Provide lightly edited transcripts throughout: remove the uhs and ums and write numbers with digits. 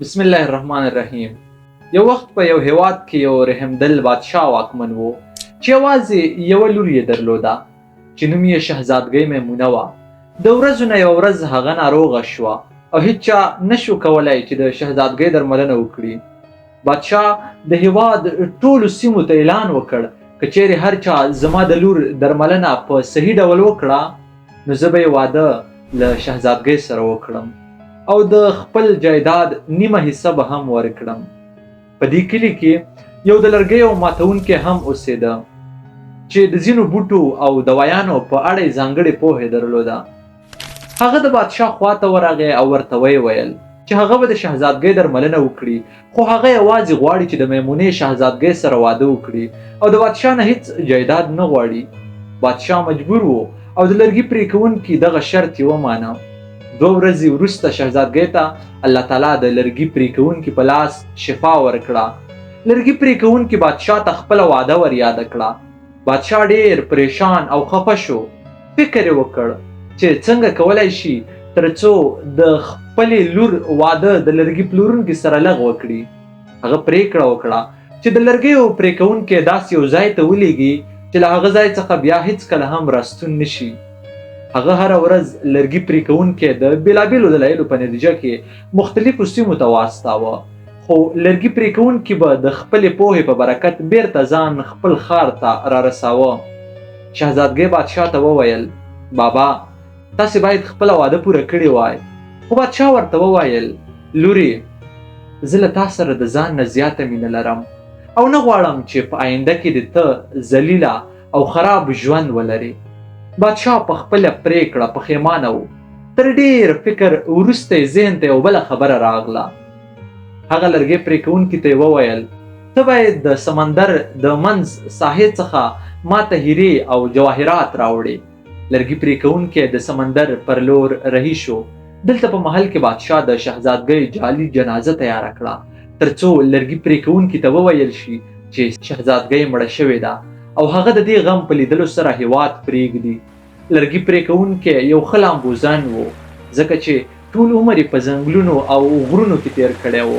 بسم الله الرحمن الرحیم. یو وخت په یو هیواد کې یو رحمدل بادشاه واکمن و چې یوازې یوه لور یې درلوده چې نوم یې شهزادګۍ میمونه وه. د ورځو نه یوه ورځ هغه ناروغه شوه او هیچا نشو کولی چې د شهزادګۍ درملنه وکړي. بادشاه د هیواد ټولو سیمو ته اعلان وکړ که چیرې هر چا زما د لور درملنه په صحیح ډول وکړه نو زه به یې واده له شهزادګۍ سره وکړم او د خپل جایداد نیمه حصه به هم ورکړم. په دې کلي کې یو د لرګیو ماتونکی هم اوسېده چې د ځینو بوټو او دوایانو په اړه یې ځانګړې پوهه درلوده. هغه د بادشاه خواته ورغی او ورته ویې ویل چې هغه به د شهزادګۍ درملنه وکړي، خو هغه یوازې غواړي چې د میمونې شهزادګۍ سره واده وکړي او د بادشاه نه هیڅ جایداد نه غواړي. بادشاه مجبور و او د لرګي پرې کوونکي دغه شرط یې ومانه. 2 ورځې وروسته شهزادګۍ ته الله تعالی د لرګي پرې کوونکي په لاس شفا ورکړه. لرګي پرې کوونکي بادشاه ته خپله واده ور یاده کړه. بادشاه ډېر پریشان او خفه شو. فکر یې وکړ چې څنګه کولی شي تر څو د خپلې لور واده د لرګي پلورونکي سره لغوه کړي. هغه پرېکړه وکړه چې د لرګیو پرې کوونکی داسې یو ځای ته ولېږي چې له هغه ځای څخه بیا هیڅکله هم راستون نشي. هغه هره ورځ لرګي پرې کوونکی د بېلابېلو دلایلو په نتیجه کې مختلفو سیمو ته واستاوه، خو لرګي پرې کوونکي به د خپلې پوهې په برکت بیرته ځان خپل ښار ته رارساوه. شهزادګۍ بادشاه ته وویل بابا تاسې باید خپله واده پوره کړې وای. خو بادشاه ورته وویل لورې زه له تا سره د ځان نه زیاته مینه لرم او نه غواړم چې په آینده کې د ته ذلیله او خراب ژوند ولرې. بادشاه په خپله پرېکړه پښیمانه و. تر ډېر فکر وروسته یې ذهن ته یو بله خبره راغله. هغه لرګی پرې کوونکي ته یې وویل ته باید د سمندر د منځ ساحې څخه ماته هیرې او جواهرات راوړې. لرګي پرې کوونکی د سمندر پر لور رهي شو. دلته په محل کې بادشاه د شهزادګۍ جعلي جنازه تیاره کړه تر څو لرګي پرې کوونکي ته وویل شي چې شهزادګۍ مړه شوې ده او هغه د دې غم په لیدلو سره هیواد پرېږدي. لرګي پرې کوونکی یو ښه لامبوزن و ځکه چې ټول عمر یې په ځنګلونو او غرونو کې تیر کړی و.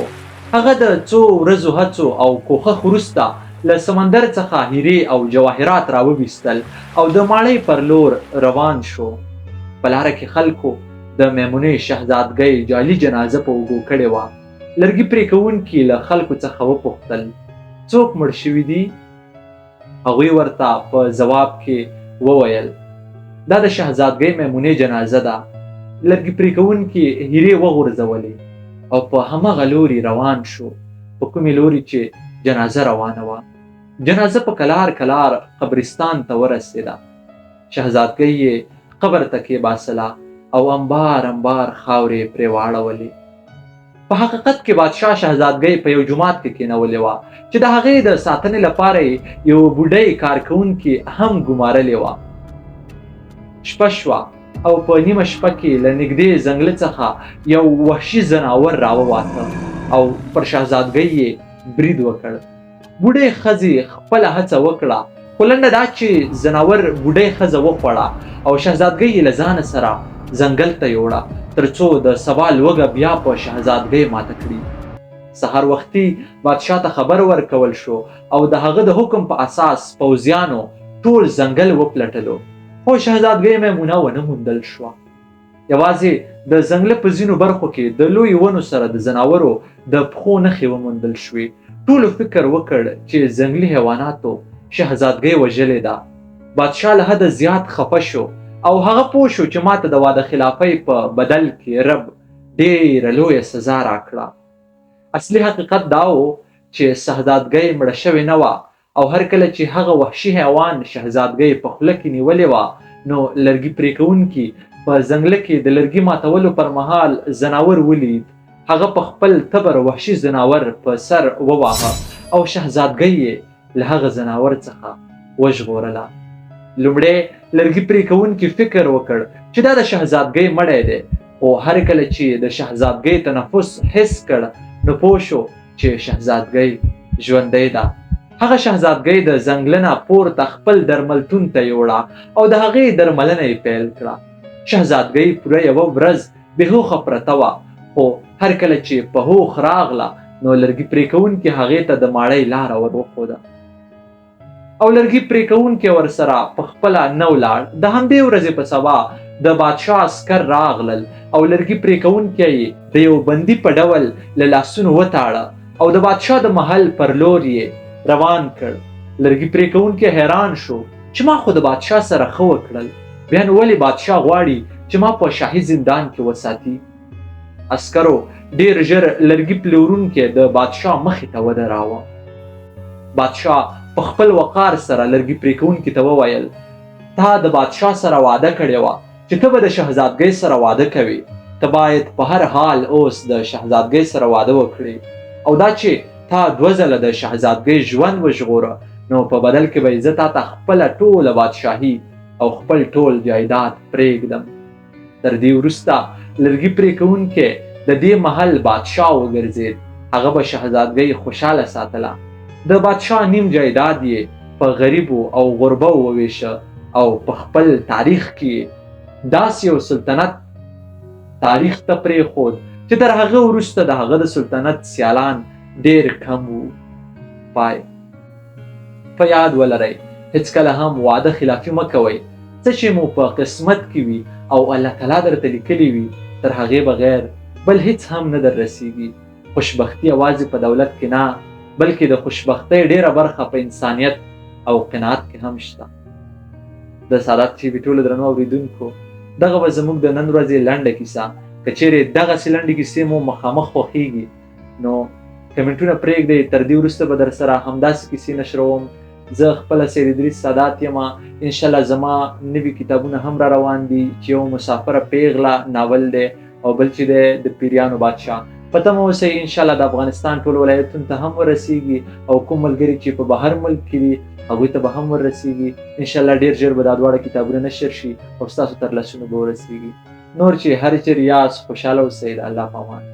هغه د څو ورځو هڅو او کوښښ وروسته له سمندر څخه هیرې او جواهرات راوویستل او د ماڼۍ پر لور روان شو. په لاره کې خلکو د میمونې شهزادګۍ جعلي جنازه په اوږو کړې وه. لرګي پرې کوونکي له خلکو څخه وپوښتل څوک مړ شوي دي؟ هغوی ورته په ځواب کې وویل دا د شهزادګۍ میمونې جنازه ده. لرګي پرې کوونکي هیرې وغورځولې او په همغه لوري روان شو په کومې لوري چې جنازه روانه وه. جنازه په کلار کلار قبرستان ته ورسېده. شهزادګۍ یې قبر ته کېباسله او انبار انبار خاورې پرې واړولې. په حقیقت کې بادشاه شهزادګۍ په یو جومات کې کېنولې وه چې د هغې د ساتنې لپاره یې یو بوډۍ کارکوونکي هم ګمارلې وه. شپه شوه او په نیمه شپه کې له نږدې ځنګله څخه یو وحشي ځناور راوواته او پر شهزادګۍ یې برید وکړ. بوډۍ ښځې خپله هڅه وکړه خو لنډه دا چې ځناور بوډۍ ښځه وخوړه او شهزادګۍ یې له ځانه سره ځنګل ته یوړه تر څو د سبا لوږه بیا په شهزادګۍ ماته کړي. سهار وختي بادشاه ته خبر ورکول شو او د هغه د حکم په اساس پوځیانو ټول ځنګل وپلټلو خو شهزادګۍ میمونه ونه موندل شوه. یوازې د ځنګله په ځینو برخو کې د لویو ونو سره د ځناورو د پښو نښې وموندل شوې. ټولو فکر وکړ چې ځنګلي حیواناتو شهزادګۍ وژلې ده. بادشاه له حده زیات خفه شو او هغه پوه شو چې ماته د واده خلافۍ په بدل کې رب ډېره لویه سزا راکړه. اصلي حقیقت دا و چې شهزادګۍ مړه شوې نه وه او هر کله چې هغه وحشي حیوان شهزادګۍ په خوله کې نیولې وه نو لرګي پرې کوونکي په ځنګله کې د لرګي ماتولو پر مهال ځناور ولید. هغه په خپل تبر وحشي ځناور په سر وواهه او شهزادګۍ یې له هغه ځناور څخه وژغورله. لومړی لرګي پرې کوونکي فکر وکړ چې دا د شهزادګۍ مړی دی، خو هر کله چې د شهزادګۍ تنفس حس کړ نو پوه شو چې شهزادګۍ ژوندۍ ده. هغه شهزادګۍ د ځنګله نه پورته خپل درملتون ته یوړه او د هغې درملنه یې پیل کړه. شهزادګۍ پوره یوه ورځ بېهوښه پرته وه خو هر کله چې په هوښ راغله نو لرګي پرې کوونکي هغې ته د ماړۍ لاره ور وښوده او لرګي پرې کوونکي ورسره په خپله نه ولاړ. د همدې ورځې په سبا د بادشاه عسکر راغلل او لرګي پرې کوونکی یې د یو بندي په ډول له لاسونو وتاړه او د بادشاه د محل پر لور یې روان کړ. لرګي پرې کوونکی حیران شو چې ما خو د بادشاه سره ښه وکړل، بیا نو ولې بادشاه غواړي چې ما په شاهي زندان کې وساتي؟ عسکرو ډېر ژر لرګي پلورونکی د بادشاه مخې ته ودراوه. بادشاه په خپل وقار سره لرګي پرې کوونکي ته وویل تا د بادشاه سره وعده کړې وه چې ته به د شهزادګۍ سره واده کوې، ته باید په هر حال اوس د شهزادګۍ سره واده وکړې او دا چې تا 2 ځله د شهزادګۍ ژوند وژغوره نو په بدل کې به زه تا ته خپله ټوله بادشاهي او خپل ټول جایداد پرېږدم. تر دې وروسته لرګي پرې کوونکی د دې محل بادشاه وګرځېد. هغه به شهزادګۍ خوشحاله ساتله. د بادشاه نیم جایداد یې په غریبو او غربو وویشه او په خپل تاریخ کې داسې یو سلطنت تاریخ ته پرېښود چې تر هغه وروسته د هغه د سلطنت سیالان ډېر کم وو. پای. په یاد ولرئ هیڅکله هم وعده خلافي مه کوئ. څه چې مو په قسمت کې وي او الله تعالی درته لیکلي وي تر هغې بغیر بل هیڅ هم نه در رسیږي. خوشبختي یوازې په دولت کې نه بلکې د خوشبختۍ ډېره برخه په انسانیت او قناعت کې هم شته. د سادات ټي وي ټولو درنو اورېدونکو دغه به زموږ د نن ورځې لنډه کیسه. که چیرې دغسې لنډې کیسې مو مخامخ خوښېږي نو کمنټونه پرېږدئ. تر دې وروسته به در سره همداسې کیسې نشروم. زه خپله سید ادریس سادات یم. انشاءالله زما نوي کتابونه هم را روان دي چې یو مسافره پیغله ناول دی او بل چې دی د پیریانو بادشاه. په تمه اوسئ انشاءالله د افغانستان ټول ولایتونو ته هم ورسیږي او کوم ملګري چې په بهر ملک کې دي هغوی ته به هم ورسیږي. انشاءالله ډېر ژر به دا دواړه کتابونه نشر شي او ستاسو تر لاسونو به ورسیږي. نور چې هر چیرې یاست خوشحاله اوسئ. د الله په امان.